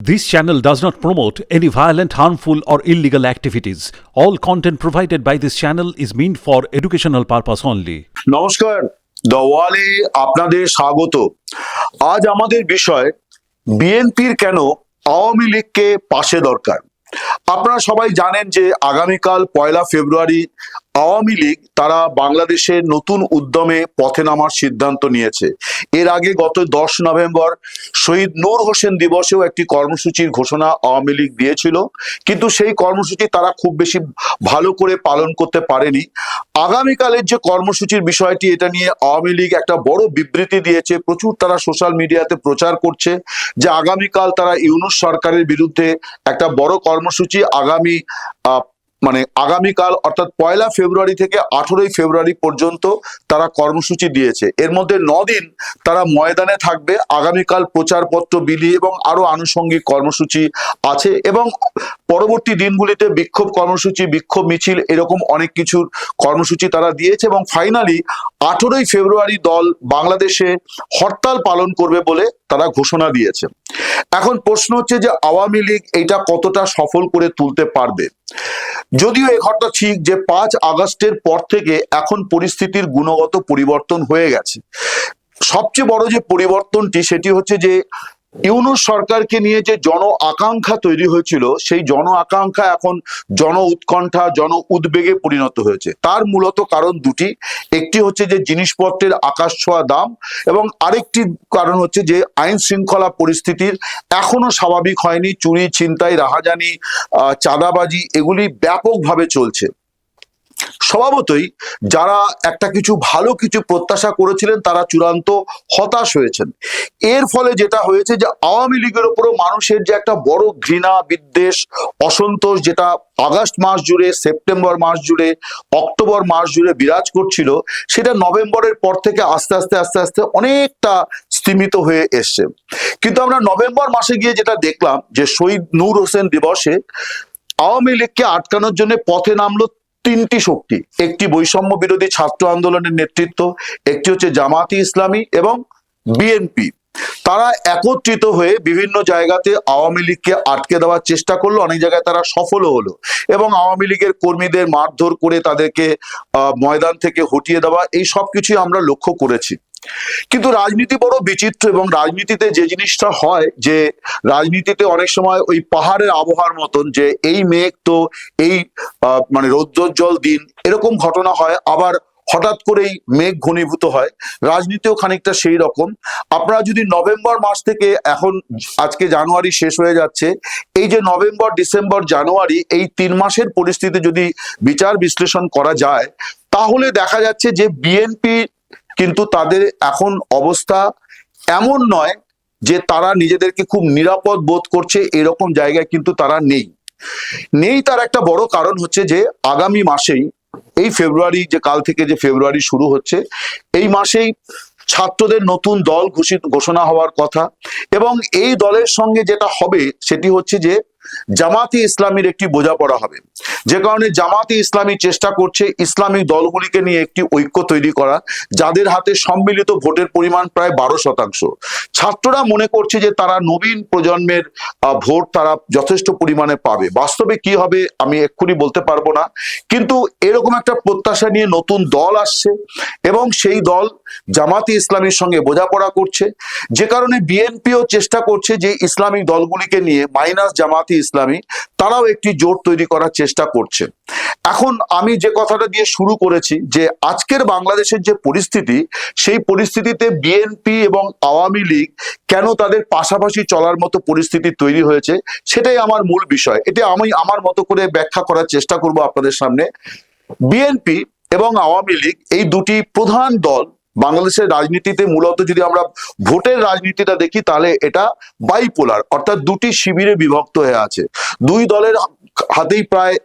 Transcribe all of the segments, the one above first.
This channel does not promote any violent, harmful, or illegal activities. All content provided by this channel is meant for educational purpose only. নমস্কার, the ওয়ালে আপনাদের স্বাগত। আজ আমাদের বিষয় বিএনপির কেন আওয়ামী লীগকে পাশে দরকার। আপনারা সবাই জানেন যে আগামীকাল 1 ফেব্রুয়ারি আওয়ামী লীগ তারা বাংলাদেশের নতুন উদ্যমে পথে নামার সিদ্ধান্ত নিয়েছে। এর আগে গত 10 নভেম্বর শহীদ নূর হোসেন দিবসেও একটি কর্মসূচির ঘোষণা আওয়ামী লীগ দিয়েছিল, কিন্তু সেই কর্মসূচি তারা খুব বেশি ভালো করে পালন করতে পারেনি। আগামীকালের যে কর্মসূচির বিষয়টি, এটা নিয়ে আওয়ামী লীগ একটা বড় বিবৃতি দিয়েছে। প্রচুর তারা সোশ্যাল মিডিয়াতে প্রচার করছে যে আগামীকাল তারা ইউনূস সরকারের বিরুদ্ধে একটা বড় কর্মসূচি আগামীকাল অর্থাৎ 1 ফেব্রুয়ারি থেকে 18 ফেব্রুয়ারি পর্যন্ত তারা কর্মসূচি দিয়েছে। এর মধ্যে 9 দিন তারা ময়দানে থাকবে। আগামীকাল প্রচারপত্র বিলি এবং আরো আনুষঙ্গিক কর্মসূচি আছে, এবং পরবর্তী দিনগুলিতে বিক্ষোভ কর্মসূচি, বিক্ষোভ মিছিল, এরকম অনেক কিছুর কর্মসূচি তারা দিয়েছে। এবং ফাইনালি 18 ফেব্রুয়ারি দল বাংলাদেশে হরতাল পালন করবে বলে তারা ঘোষণা দিয়েছে। এখন প্রশ্ন হচ্ছে যে আওয়ামী লীগ এইটা কতটা সফল করে তুলতে পারবে। যদিও এ কথা ঠিক যে 5 আগস্টের পর থেকে এখন পরিস্থিতির গুণগত পরিবর্তন হয়ে গেছে। সবচেয়ে বড় যে পরিবর্তনটি সেটি হচ্ছে যে ইউনূস সরকারকে নিয়ে যে জন আকাঙ্ক্ষা তৈরি হয়েছিল, সেই জন আকাঙ্ক্ষা এখন জন উৎকণ্ঠা, জন উদ্বেগে পরিণত হয়েছে। তার মূলত কারণ দুটি। একটি হচ্ছে যে জিনিসপত্রের আকাশ ছোঁয়া দাম, এবং আরেকটি কারণ হচ্ছে যে আইন শৃঙ্খলা পরিস্থিতির এখনো স্বাভাবিক হয়নি। চুরি, ছিনতাই, রাহাজানি, চাঁদাবাজি এগুলি ব্যাপকভাবে চলছে। স্বভাবতই যারা একটা কিছু ভালো কিছু প্রত্যাশা করেছিলেন তারা চূড়ান্ত হতাশ হয়েছেন। এর ফলে যেটা হয়েছে যে আওয়ামী লীগের উপরও মানুষের যে একটা বড় ঘৃণা, বিদ্বেষ, অসন্তোষ, যেটা আগস্ট মাস জুড়ে, সেপ্টেম্বর মাস জুড়ে, অক্টোবর মাস জুড়ে বিরাজ করছিল, সেটা নভেম্বরের পর থেকে আস্তে আস্তে অনেকটা স্তিমিত হয়ে এসছে। কিন্তু আমরা নভেম্বর মাসে গিয়ে যেটা দেখলাম যে শহীদ নূর হোসেন দিবসে আওয়ামী লীগকে আটকানোর জন্য পথে নামলো 3টি শক্তি। একটি বৈষম্য বিরোধী ছাত্র আন্দোলনের নেতৃত্ব, একটি হচ্ছে জামায়াতে ইসলামী এবং বিএনপি। তারা একত্রিত হয়ে বিভিন্ন জায়গাতে আওয়ামী লীগকে আটকে দেওয়ার চেষ্টা করলো। অনেক জায়গায় তারা সফলও হলো, এবং আওয়ামী লীগের কর্মীদের মারধর করে তাদেরকে ময়দান থেকে হটিয়ে দেওয়া, এই সব কিছুই আমরা লক্ষ্য করেছি। কিন্তু রাজনীতি বড় বিচিত্র, এবং রাজনীতিতে যে জিনিসটা হয় যে রাজনীতিতে অনেক সময় ওই পাহাড়ের আবহাওয়ার মতন, যে এই মেঘ তো এই রৌদ্রোজ্জ্বল দিন, এরকম ঘটনা হয়, আবার হঠাৎ করেই মেঘ ঘনীভূত হয়। রাজনীতিও খানিকটা সেই রকম। আপনারা যদি নভেম্বর মাস থেকে, এখন আজকে জানুয়ারি শেষ হয়ে যাচ্ছে, এই যে নভেম্বর, ডিসেম্বর, জানুয়ারি, এই 3 মাসের পরিস্থিতি যদি বিচার বিশ্লেষণ করা যায়, তাহলে দেখা যাচ্ছে যে বিএনপি কিন্তু তাদের এখন অবস্থা এমন নয় যে তারা নিজেদেরকে খুব নিরাপদ বোধ করছে, এরকম জায়গায় কিন্তু তারা নেই। তার একটা বড় কারণ হচ্ছে যে আগামী মাসেই, এই ফেব্রুয়ারি, যে কাল থেকে যে ফেব্রুয়ারি শুরু হচ্ছে, এই মাসেই ছাত্রদের নতুন দল ঘোষণা হওয়ার কথা। এবং এই দলের সঙ্গে যেটা হবে সেটি হচ্ছে যে জামায়াতে ইসলামীর একটি বোঝাপড়া হবে, যে কারণে জামায়াতে ইসলামী চেষ্টা করছে ইসলামিক দলগুলিকে নিয়ে একটি ঐক্য তৈরি করা, যাদের হাতে সম্মিলিত ভোটের পরিমাণ প্রায় 12%। ছাত্ররা মনে করছে যে তারা নবীন প্রজন্মের ভোট তারা যথেষ্ট পরিমাণে পাবে। বাস্তবে কি হবে আমি এক্ষুনি বলতে পারবো না, কিন্তু এরকম একটা প্রত্যাশা নিয়ে নতুন দল আসছে, এবং সেই দল জামায়াতে ইসলামীর সঙ্গে বোঝাপড়া করছে, যে কারণে বিএনপিও চেষ্টা করছে যে ইসলামিক দলগুলিকে নিয়ে মাইনাস জামায়াতে ইসলামী, তারাও একটি জোট তৈরি করার চেষ্টা করছে। এখন আমি যে কথাটা দিয়ে শুরু করেছি যে আজকের বাংলাদেশের যে পরিস্থিতি, সেই পরিস্থিতিতে বিএনপি এবং আওয়ামী লীগ কেন তাদের পাশাপাশি চলার মতো পরিস্থিতি তৈরি হয়েছে, সেটাই আমার মূল বিষয়। এটা আমি আমার মতো করে ব্যাখ্যা করার চেষ্টা করব আপনাদের সামনে। বিএনপি এবং আওয়ামী লীগ এই দুটি প্রধান দল বাংলাদেশের রাজনীতিতে, মূলত যদি আমরা ভোটের রাজনীতিটা দেখি, তাহলে এটা বাইপোলার, অর্থাৎ দুটি শিবিরে বিভক্ত হয়ে আছে। দুই দলের হাতেই প্রায়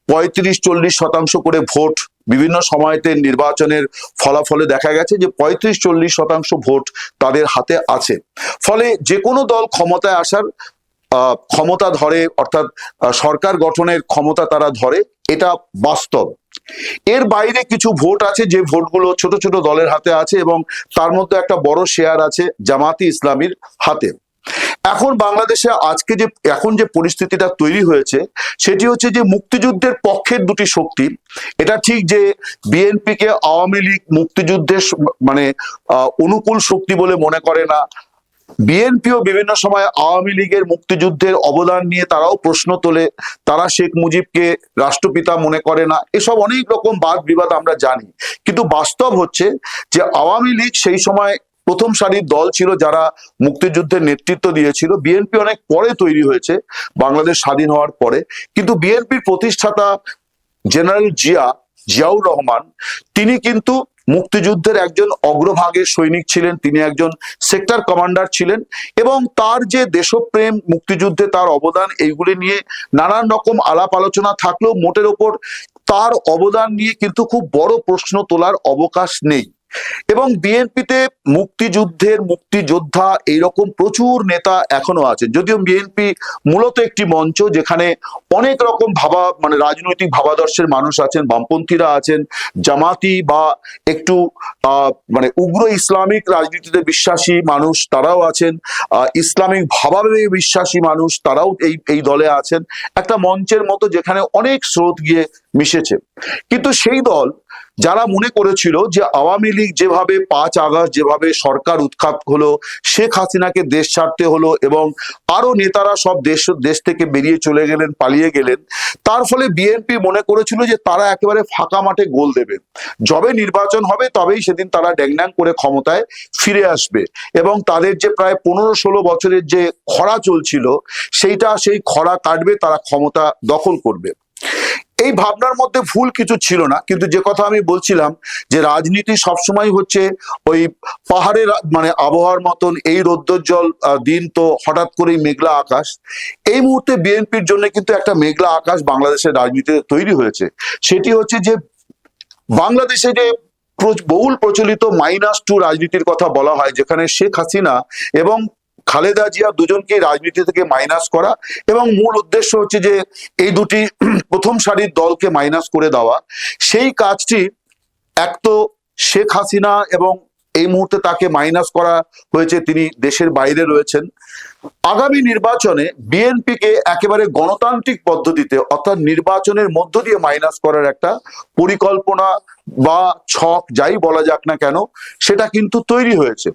35-40% করে ভোট। বিভিন্ন সময়তে নির্বাচনের ফলাফলে দেখা গেছে যে 35-40% ভোট তাদের হাতে আছে। ফলে যে কোনো দল ক্ষমতায় আসার ক্ষমতা ধরে, অর্থাৎ সরকার গঠনের ক্ষমতা তারা ধরে, এটা বাস্তব। এর বাইরে কিছু ভোট আছে, যে ভোটগুলো ছোট ছোট দলের হাতে আছে, এবং তার মধ্যে একটা বড় শেয়ার আছে জামায়াতে ইসলামীর হাতে। এখন বাংলাদেশে আজকে যে পরিস্থিতিটা তৈরি হয়েছে সেটি হচ্ছে যে মুক্তিযুদ্ধের পক্ষের দুটি শক্তি। এটা ঠিক যে বিএনপি কে আওয়ামী লীগ মুক্তিযুদ্ধের মানে অনুকূল শক্তি বলে মনে করে না। বিএনপিও বিভিন্ন সময় আওয়ামী লীগের মুক্তিযুদ্ধের অবদান নিয়ে তারাও প্রশ্ন তোলে, তারা শেখ মুজিবকে রাষ্ট্রপিতা মনে করে না, এসব অনেক রকম বাদ বিবাদ আমরা জানি। কিন্তু বাস্তব হচ্ছে যে আওয়ামী লীগ সেই সময় প্রথম সারির দল ছিল যারা মুক্তিযুদ্ধের নেতৃত্ব দিয়েছিল। বিএনপি অনেক পরে তৈরি হয়েছে, বাংলাদেশ স্বাধীন হওয়ার পরে। কিন্তু বিএনপির প্রতিষ্ঠাতা জেনারেল জিয়াউর রহমান, তিনি কিন্তু মুক্তিযুদ্ধের একজন অগ্রভাগের সৈনিক ছিলেন, তিনি একজন সেক্টর কমান্ডার ছিলেন, এবং তার যে দেশপ্রেম, মুক্তিযুদ্ধে তার অবদান, এইগুলি নিয়ে নানান রকম আলাপ আলোচনা থাকলেও মোটের ওপর তার অবদান নিয়ে কিন্তু খুব বড় প্রশ্ন তোলার অবকাশ নেই। এবং বিএনপিতে মুক্তিযোদ্ধা এইরকম প্রচুর নেতা এখনো আছেন, যদিও বিএনপি মূলত একটি মঞ্চ যেখানে অনেক রকম রাজনৈতিক ভাবাদর্শের মানুষ আছেন, বামপন্থীরা আছেন, জামাতি বা একটু উগ্র ইসলামিক রাজনীতিতে বিশ্বাসী মানুষ তারাও আছেন, ইসলামিক ভাবাবেগে বিশ্বাসী মানুষ তারাও এই দলে আছেন। একটা মঞ্চের মতো যেখানে অনেক স্রোত গিয়ে মিশেছে। কিন্তু সেই দল যারা মনে করেছিল যে আওয়ামী লীগ যেভাবে 5 আগস্ট যেভাবে সরকার উৎখাত হলো, শেখ হাসিনাকে দেশ ছাড়তে হলো এবং আরো নেতারা সব দেশ থেকে বেরিয়ে চলে গেলেন, পালিয়ে গেলেন, তার ফলে বিএনপি মনে করেছিল যে তারা একেবারে ফাঁকা মাঠে গোল দেবে, যবে নির্বাচন হবে তবেই সেদিন তারা ড্যাং করে ক্ষমতায় ফিরে আসবে এবং তাদের যে প্রায় 15-16 বছরের যে খরা চলছিল সেই খরা কাটবে, তারা ক্ষমতা দখল করবে। এই ভাবনার মধ্যে ভুল কিছু ছিল না। কিন্তু যে কথা আমি বলছিলাম যে রাজনীতি সবসময় হচ্ছে ওই পাহাড়ের আবহাওয়ার মতন, এই রৌদ্রোজ্জ্বল দিন তো হঠাৎ করেই মেঘলা আকাশ। এই মুহূর্তে বিএনপির জন্য কিন্তু একটা মেঘলা আকাশ বাংলাদেশের রাজনীতিতে তৈরি হয়েছে। সেটি হচ্ছে যে বাংলাদেশে যে বহুল প্রচলিত -2 রাজনীতির কথা বলা হয়, যেখানে শেখ হাসিনা এবং খালেদা জিয়া দুজনকে রাজনীতি থেকে মাইনাস করা, এবং মূল উদ্দেশ্য হচ্ছে যে এই দুটি প্রথম সারির দলকে মাইনাস করে দেওয়া। সেই কাজটি এক তো শেখ হাসিনা, এবং এই মুহূর্তে তাকে মাইনাস করা হয়েছে, তিনি দেশের বাইরে রয়েছেন। আগামী নির্বাচনে বিএনপিকে একেবারে গণতান্ত্রিক পদ্ধতিতে অর্থাৎ নির্বাচনের মধ্য দিয়ে মাইনাস করার একটা পরিকল্পনা বা ছক যাই বলা যাক না কেন, সেটা কিন্তু তৈরি হয়েছে।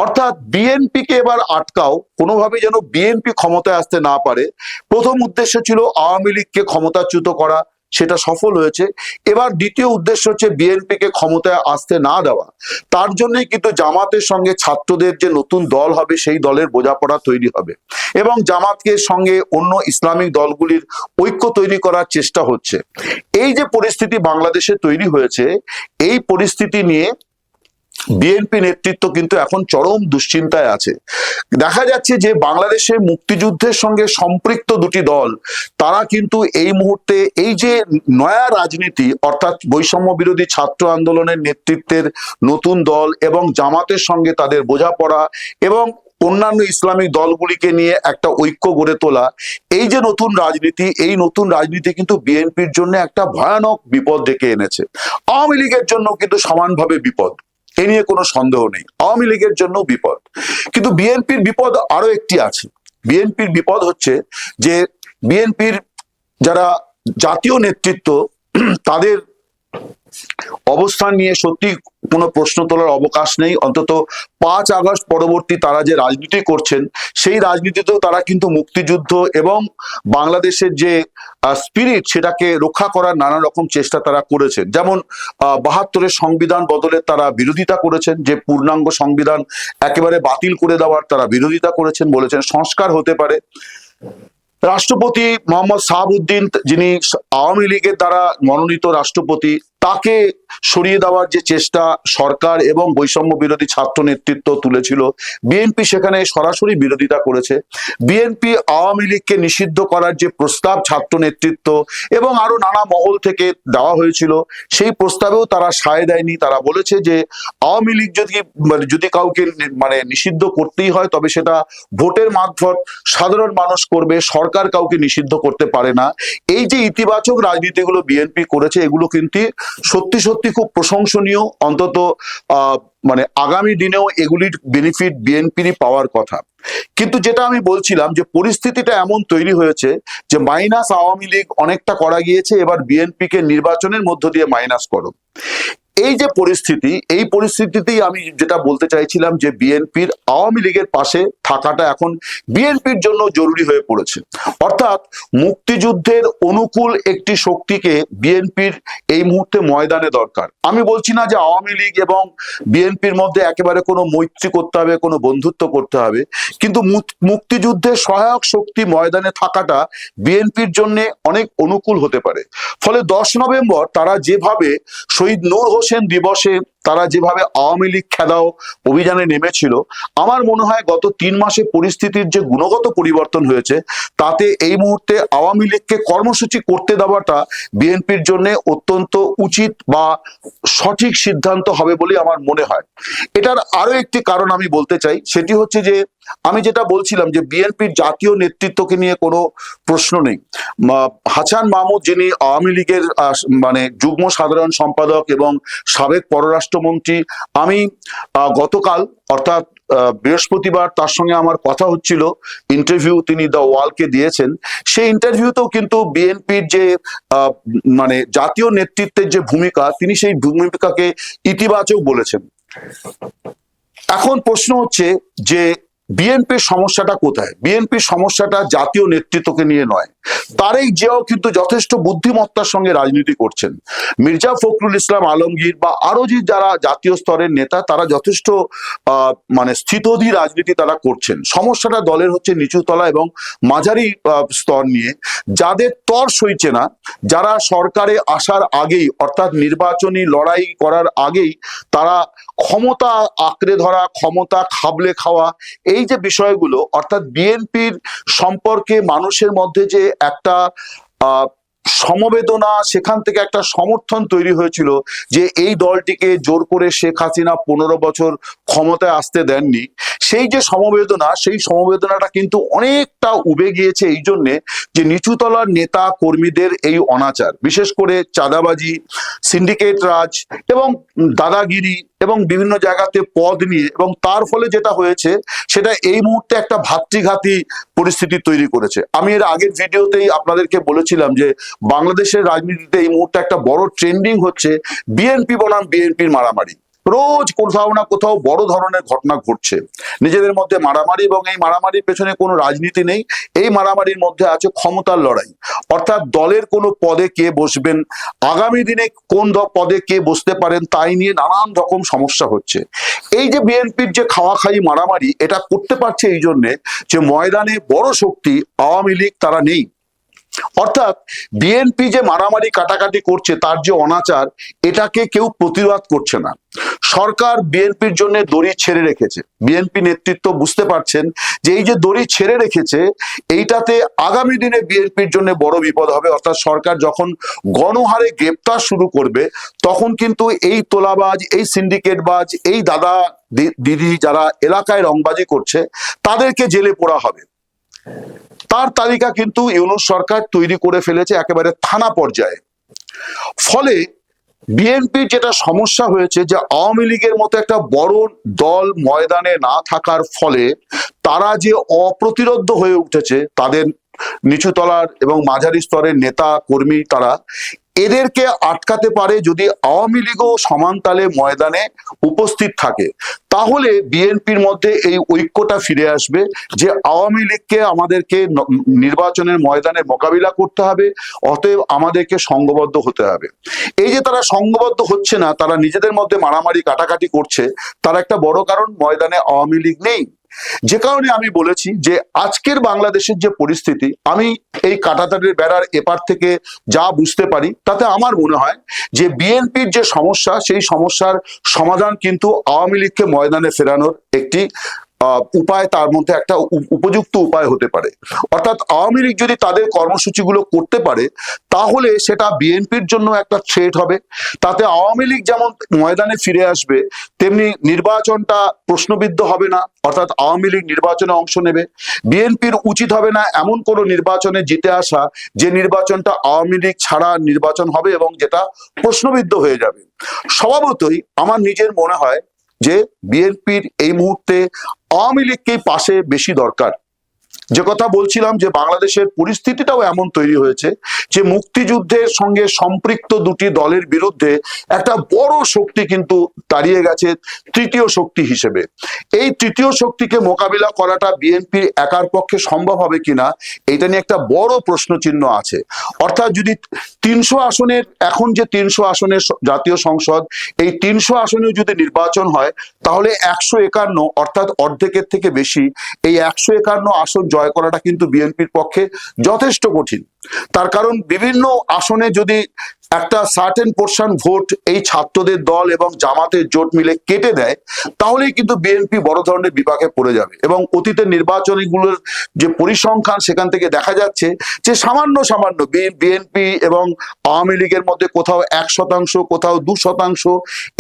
অর্থাৎ বিএনপিকে এবার আটকাও, কোনোভাবে যেন বিএনপি ক্ষমতায় আসতে না পারে। প্রথম উদ্দেশ্য ছিল আওয়ামী লীগকে ক্ষমতাচ্যুত করা, সেটা সফল হয়েছে। এবার দ্বিতীয় উদ্দেশ্য হচ্ছে বিএনপিকে ক্ষমতায় আসতে না দেওয়া। তার জন্যই কিন্তু জামাতের সঙ্গে ছাত্রদের যে নতুন দল হবে সেই দলের বোঝাপড়া তৈরি হবে এবং জামাতকে সঙ্গে অন্য ইসলামিক দলগুলির ঐক্য তৈরি করার চেষ্টা হচ্ছে। এই যে পরিস্থিতি বাংলাদেশে তৈরি হয়েছে, এই পরিস্থিতি নিয়ে বিএনপি নেতৃত্ব কিন্তু এখন চরম দুশ্চিন্তায় আছে। দেখা যাচ্ছে যে বাংলাদেশে মুক্তিযুদ্ধের সঙ্গে সম্পৃক্ত দুটি দল, তারা কিন্তু এই মুহূর্তে এই যে নয়া রাজনীতি অর্থাৎ বৈষম্য বিরোধী ছাত্র আন্দোলনের নেতৃত্বের নতুন দল এবং জামাতের সঙ্গে তাদের বোঝাপড়া এবং অন্যান্য ইসলামিক দলগুলিকে নিয়ে একটা ঐক্য গড়ে তোলা, এই যে নতুন রাজনীতি, এই নতুন রাজনীতি কিন্তু বিএনপির জন্য একটা ভয়ানক বিপদ ডেকে এনেছে। আওয়ামী লীগের জন্য কিন্তু সমানভাবে বিপদ, এ নিয়ে কোনো সন্দেহ নেই, আওয়ামী লীগের জন্য বিপদ। কিন্তু বিএনপির বিপদ আরো একটি আছে। বিএনপির বিপদ হচ্ছে যে বিএনপির যারা জাতীয় নেতৃত্ব, তাদের অবস্থান নিয়ে সত্যি কোনো প্রশ্ন তোলার অবকাশ নেই। অন্তত 5 আগস্ট পরবর্তী তারা যে রাজনীতি করছেন, সেই রাজনীতিতেও তারা কিন্তু মুক্তিযুদ্ধ এবং বাংলাদেশের যে স্পিরিট, সেটাকে রক্ষা করার নানা রকম চেষ্টা তারা করেছেন। যেমন 72-এর সংবিধান বদলের তারা বিরোধিতা করেছেন, যে পূর্ণাঙ্গ সংবিধান একেবারে বাতিল করে দেওয়ার তারা বিরোধিতা করেছেন, বলেছেন সংস্কার হতে পারে। রাষ্ট্রপতি মোহাম্মদ শাহাবুদ্দিন, যিনি আওয়ামী লীগের দ্বারা মনোনীত রাষ্ট্রপতি, তাকে সরিয়ে দেওয়ার যে চেষ্টা সরকার এবং বৈষম্য বিরোধী ছাত্র নেতৃত্ব তুলেছিল, বিএনপি সেখানে সরাসরি বিরোধিতা করেছে। বিএনপি আওয়ামী লীগকে নিষিদ্ধ করার যে প্রস্তাব ছাত্র নেতৃত্ব এবং আরো নানা মহল থেকে দেওয়া হয়েছিল, সেই প্রস্তাবেও তারা সায় দেয়নি। তারা বলেছে যে আওয়ামী লীগ যদি কাউকে নিষিদ্ধ করতেই হয়, তবে সেটা ভোটের মারফত সাধারণ মানুষ করবে, সরকার কাউকে নিষিদ্ধ করতে পারে না। এই যে ইতিবাচক রাজনীতিগুলো বিএনপি করেছে, এগুলো কিন্তু সত্যি সত্যি খুব প্রশংসনীয়। অন্তত আগামী দিনেও এগুলির বেনিফিট বিএনপিরই পাওয়ার কথা। কিন্তু যেটা আমি বলছিলাম যে পরিস্থিতিটা এমন তৈরি হয়েছে যে মাইনাস আওয়ামী লীগ অনেকটা করা গিয়েছে, এবার বিএনপি কে নির্বাচনের মধ্য দিয়ে মাইনাস করো। এই যে পরিস্থিতি, এই পরিস্থিতিতেই আমি যেটা বলতে চাইছিলাম যে বিএনপির আওয়ামী লীগের পাশে থাকাটা এখন বিএনপির জন্য জরুরি হয়ে পড়েছে। অর্থাৎ মুক্তিযুদ্ধের অনুকূল একটি শক্তিকে বিএনপির এই মুহূর্তে ময়দানে দরকার। আমি বলছি না যে আওয়ামী লীগ এবং বিএনপির মধ্যে একেবারে কোনো মৈত্রী করতে হবে, কোনো বন্ধুত্ব করতে হবে, কিন্তু মুক্তিযুদ্ধের সহায়ক শক্তি ময়দানে থাকাটা বিএনপির জন্য অনেক অনুকূল হতে পারে। ফলে 10 নভেম্বর তারা যেভাবে শহীদ নূর হোসেন দিবসে তারা যেভাবে আওয়ামী লীগ খেদাও অভিযানে নেমেছিল, আমার মনে হয় গত 3 মাসে পরিস্থিতির যে গুণগত পরিবর্তন হয়েছে তাতে এই মুহূর্তে আওয়ামী লীগকে কর্মসূচি করতে দেওয়াটা বিএনপির জন্য অত্যন্ত উচিত বা সঠিক সিদ্ধান্ত হবে বলে আমার মনে হয়। এটার আরো একটি কারণ আমি বলতে চাই, সেটি হচ্ছে যে আমি যেটা বলছিলাম যে বিএনপির জাতীয় নেতৃত্বকে নিয়ে কোনো প্রশ্ন নেই। হাসান মাহমুদ, যিনি আওয়ামী লীগের মানে যুগ্ম সাধারণ সম্পাদক এবং সাবেক পররাষ্ট্রমন্ত্রী, আমি গতকাল অর্থাৎ বৃহস্পতিবার তার সঙ্গে আমার কথা হচ্ছিল, ইন্টারভিউ তিনি দ্য ওয়ালকে দিয়েছেন। সেই ইন্টারভিউতেও কিন্তু বিএনপির যে মানে জাতীয় নেতৃত্বের যে ভূমিকা, তিনি সেই ভূমিকাকে ইতিবাচক বলেছেন। এখন প্রশ্ন হচ্ছে যে বিএনপির সমস্যাটা কোথায়? বিএনপির সমস্যাটা জাতীয় নেতৃত্বকে নিয়ে নয়। তারেক জিয়াও কিন্তু যথেষ্ট বুদ্ধিমত্তার সঙ্গে রাজনীতি করছেন। মির্জা ফখরুল ইসলাম আলমগীর বা আরো যে যারা জাতীয় স্তরের নেতা, তারা যথেষ্ট মানে স্থিতধী রাজনীতি তারা করছেন। সমস্যাটা দলের হচ্ছে নিচুতলা এবং মাঝারি স্তর নিয়ে, যাদের তর সইছে না, যারা সরকারে আসার আগেই অর্থাৎ নির্বাচনী লড়াই করার আগেই তারা ক্ষমতা আঁকড়ে ধরা, ক্ষমতা খাবলে খাওয়া, এই যে বিষয়গুলো, অর্থাৎ বিএনপির সম্পর্কে মানুষের মধ্যে যে একটা সমবেদনা, সেখান থেকে একটা সমর্থন তৈরি হয়েছিল যে এই দলটিকে জোর করে শেখ হাসিনা 15 বছর ক্ষমতায় আসতে দেননি, সেই যে সমবেদনা, সেই সমবেদনাটা কিন্তু অনেকটা উবে গিয়েছে এই জন্যে যে নিচুতলার নেতা কর্মীদের এই অনাচার, বিশেষ করে চাঁদাবাজি, সিন্ডিকেট রাজ এবং দাদাগিরি এবং বিভিন্ন জায়গাতে পদ নিয়ে, এবং তার ফলে যেটা হয়েছে সেটা এই মুহূর্তে একটা ভাতৃঘাতী পরিস্থিতি তৈরি করেছে। আমি এর আগের ভিডিওতেই আপনাদেরকে বলেছিলাম যে বাংলাদেশের রাজনীতিতে এই মুহূর্তে একটা বড় ট্রেন্ডিং হচ্ছে বিএনপি বনাম বিএনপির মারামারি। রোজ কোথাও না কোথাও বড় ধরনের ঘটনা ঘটছে, নিজেদের মধ্যে মারামারি, এবং এই মারামারির পেছনে কোনো রাজনীতি নেই। এই মারামারির মধ্যে আছে ক্ষমতার লড়াই, অর্থাৎ দলের কোনো পদে কে বসবেন, আগামী দিনে কোন পদে কে বসতে পারেন, তাই নিয়ে নানান রকম সমস্যা হচ্ছে। এই যে বিএনপির যে খাওয়াখাই মারামারি, এটা করতে পারছে এই জন্যে যে ময়দানে বড় শক্তি আওয়ামী লীগ তারা নেই। অর্থাৎ বিএনপি যে মারামারি কাটাকাটি করছে, তার যে অনাচার, এটাকে কেউ প্রতিবাদ করছে না। সরকার বিএনপির জন্য দড়ি ছেড়ে রেখেছে। বিএনপি নেতৃত্ব বুঝতে পারছেন যে এই যে দড়ি ছেড়ে রেখেছে, এইটাতে আগামী দিনে বিএনপির জন্য বড় বিপদ হবে। অর্থাৎ সরকার যখন গণহারে গ্রেপ্তার শুরু করবে, তখন কিন্তু এই তোলাবাজ, এই সিন্ডিকেটবাজ, এই দাদা দিদি যারা এলাকায় রংবাজি করছে, তাদেরকে জেলে পোড়া হবে। তার তালিকা কিন্তু ইউনূস সরকার তৈরি করে ফেলেছে একেবারে থানা পর্যায়ে। ফলে বিএনপির যেটা সমস্যা হয়েছে যে আওয়ামী লীগের মতো একটা বড় দল ময়দানে না থাকার ফলে তারা যে অপ্রতিরোধ্য হয়ে উঠেছে, তাদের নিচুতলার এবং মাঝারি স্তরের নেতা কর্মী, তারা এদেরকে আটকাতে পারে যদি আওয়ামী লীগও সমান তালে ময়দানে উপস্থিত থাকে। তাহলে বিএনপির মধ্যে এই ঐক্যটা ফিরে আসবে যে আওয়ামী লীগকে আমাদেরকে নির্বাচনের ময়দানে মোকাবিলা করতে হবে, অতএব আমাদেরকে সংঘবদ্ধ হতে হবে। এই যে তারা সংঘবদ্ধ হচ্ছে না, তারা নিজেদের মধ্যে মারামারি কাটাকাটি করছে, তার একটা বড় কারণ ময়দানে আওয়ামী লীগ নেই। যে কারণে আমি বলেছি যে আজকের বাংলাদেশের যে পরিস্থিতি, আমি এই কাঁটাতারের বেড়ার এপার থেকে যা বুঝতে পারি, তাতে আমার মনে হয় যে বিএনপির যে সমস্যা, সেই সমস্যার সমাধান কিন্তু আওয়ামী লীগকে ময়দানে ফেরানোর একটি উপায়, তার মধ্যে একটা উপযুক্ত উপায় হতে পারে। অর্থাৎ আওয়ামী লীগ যদি তাদের কর্মসূচিগুলো করতে পারে, তাহলে সেটা বিএনপির জন্য একটা থ্রেট হবে। তাতে আওয়ামী লীগ যেমন ময়দানে ফিরে আসবে, তেমনি নির্বাচনটা প্রশ্নবিদ্ধ হবে না। অর্থাৎ আওয়ামী লীগ নির্বাচনে অংশ নেবে। বিএনপির উচিত হবে না এমন কোনো নির্বাচনে জিতে আসা যে নির্বাচনটা আওয়ামী লীগ ছাড়া নির্বাচন হবে এবং যেটা প্রশ্নবিদ্ধ হয়ে যাবে। স্বভাবতই আমার নিজের মনে হয় যে বিএনপির এই মুহূর্তে আওয়ামী লীগকেই পাশে বেশি দরকার। যে কথা বলছিলাম যে বাংলাদেশের পরিস্থিতিটাও এমন তৈরি হয়েছে যে মুক্তিযুদ্ধের সঙ্গে সম্পৃক্ত দুটি দলের বিরুদ্ধে একটা বড় শক্তি কিন্তু দাঁড়িয়ে গেছে তৃতীয় শক্তি হিসেবে। এই তৃতীয় শক্তিকে মোকাবিলা করাটা বিএনপির একার পক্ষে সম্ভব হবে কিনা এটা নিয়ে একটা বড় প্রশ্নচিহ্ন আছে। অর্থাৎ যদি 300 আসনের, এখন যে 300 আসনের জাতীয় সংসদ, এই 300 আসনেও যদি নির্বাচন হয় তাহলে 151 অর্থাৎ অর্ধেকের থেকে বেশি, এই 151 আসন জয় করাটা কিন্তু বিএনপির পক্ষে যথেষ্ট কঠিন। তার কারণ বিভিন্ন আসনে যদি একটা সার্টেন পোর্শন ভোট এই ছাত্রদের দল এবং জামাতের জোট মিলে কেটে দেয় তাহলেই কিন্তু বিএনপি বড় ধরনের বিপাকে পড়ে যাবে। এবং অতীতের নির্বাচনগুলোর যে পরিসংখ্যান সেখান থেকে দেখা যাচ্ছে যে সামান্য সামান্য বিএনপি এবং আওয়ামী লীগের মধ্যে কোথাও 1%, কোথাও 2%,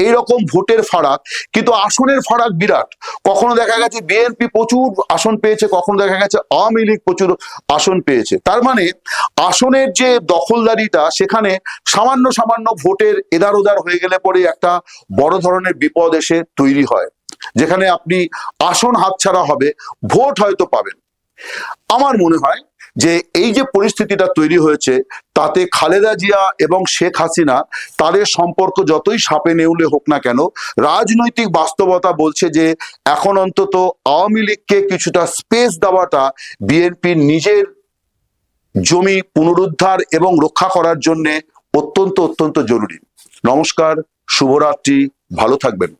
এইরকম ভোটের ফারাক, কিন্তু আসনের ফারাক বিরাট। কখনো দেখা গেছে বিএনপি প্রচুর আসন পেয়েছে, কখনো দেখা গেছে আওয়ামী লীগ প্রচুর আসন পেয়েছে। তার মানে আসনের যে দখলদারিটা সেখানে সামান্য সামান্য ভোটের এদার ওদার হয়ে গেলে পরে একটা বড় ধরনের বিপদ এসে তৈরি হয়, যেখানে আপনি আসন হাতছাড়া হবে, ভোট হয়তো পাবেন। আমার মনে হয় যে এই যে পরিস্থিতিটা তৈরি হয়েছে তাতে খালেদা জিয়া এবং শেখ হাসিনা তাদের সম্পর্ক যতই সাপে নেউলে হোক না কেন, রাজনৈতিক বাস্তবতা বলছে যে এখন অন্তত আওয়ামী লীগকে কিছুটা স্পেস দেওয়াটা বিএনপির নিজের জমি পুনরুদ্ধার এবং রক্ষা করার জন্য অত্যন্ত অত্যন্ত জরুরি। নমস্কার, শুভরাত্রি, ভালো থাকবেন।